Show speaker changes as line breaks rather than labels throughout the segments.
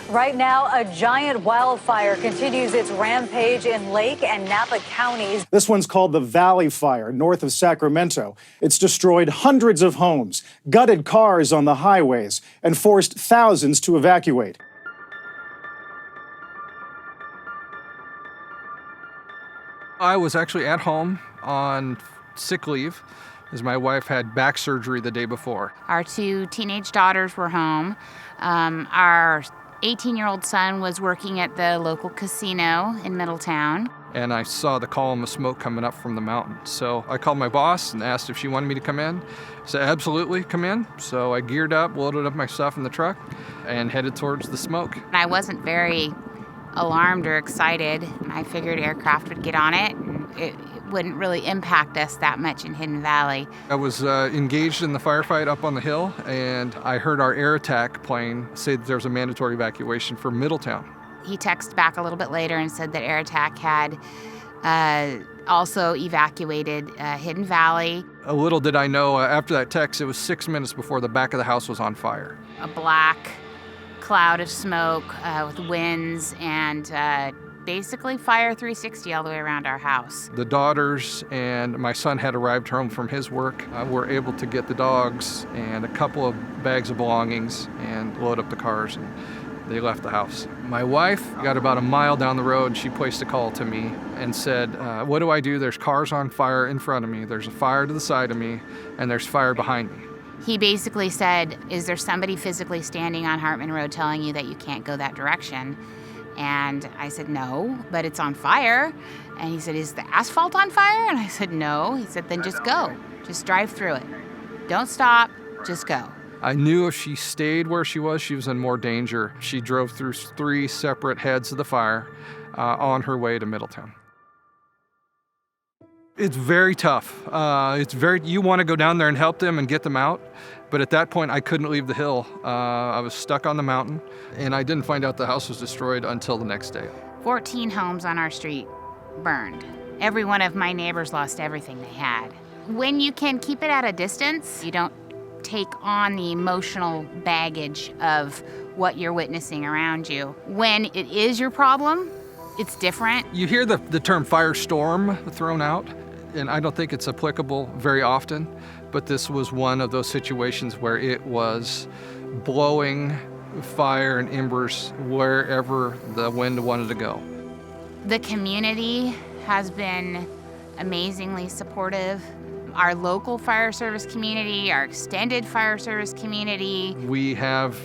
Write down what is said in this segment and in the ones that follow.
Right now, a giant wildfire continues its rampage in Lake and Napa counties.
This one's called the Valley Fire, north of Sacramento. It's destroyed hundreds of homes, gutted cars on the highways, and forced thousands to evacuate.
I was actually at home on sick leave as my wife had back surgery the day before.
Our 2 teenage daughters were home. Our 18-year-old son was working at the local casino in Middletown.
And I saw the column of smoke coming up from the mountain. So I called my boss and asked if she wanted me to come in. I said, absolutely, come in. So I geared up, loaded up my stuff in the truck, and headed towards the smoke.
I wasn't very alarmed or excited. I figured aircraft would get on it, and it wouldn't really impact us that much in Hidden Valley.
I was engaged in the firefight up on the hill, and I heard our air attack plane say that there was a mandatory evacuation for Middletown.
He texted back a little bit later and said that air attack had also evacuated Hidden Valley.
A little did I know, after that text, it was 6 minutes before the back of the house was on fire.
A black cloud of smoke with winds and basically fire 360 all the way around our house.
The daughters and my son had arrived home from his work. Were able to get the dogs and a couple of bags of belongings and load up the cars, and they left the house. My wife got about a mile down the road. She placed a call to me and said, what do I do? There's cars on fire in front of me. There's a fire to the side of me, and there's fire behind me.
He basically said, is there somebody physically standing on Hartman Road telling you that you can't go that direction? And I said, no, but it's on fire. And he said, is the asphalt on fire? And I said, no. He said, then just go. Just drive through it. Don't stop, just go.
I knew if she stayed where she was in more danger. She drove through 3 separate heads of the fire on her way to Middletown. It's very tough. You want to go down there and help them and get them out, but at that point I couldn't leave the hill. I was stuck on the mountain, and I didn't find out the house was destroyed until the next day.
14 homes on our street burned. Every one of my neighbors lost everything they had. When you can keep it at a distance, you don't take on the emotional baggage of what you're witnessing around you. When it is your problem, it's different.
You hear the term firestorm thrown out, and I don't think it's applicable very often, but this was one of those situations where it was blowing fire and embers wherever the wind wanted to go.
The community has been amazingly supportive. Our local fire service community, our extended fire service community.
We have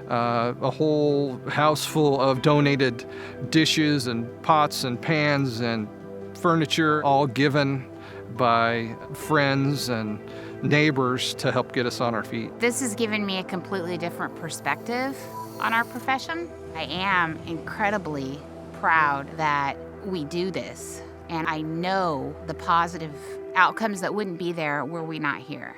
a whole house full of donated dishes and pots and pans and furniture, all given by friends and neighbors to help get us on our feet.
This has given me a completely different perspective on our profession. I am incredibly proud that we do this, and I know the positive outcomes that wouldn't be there were we not here.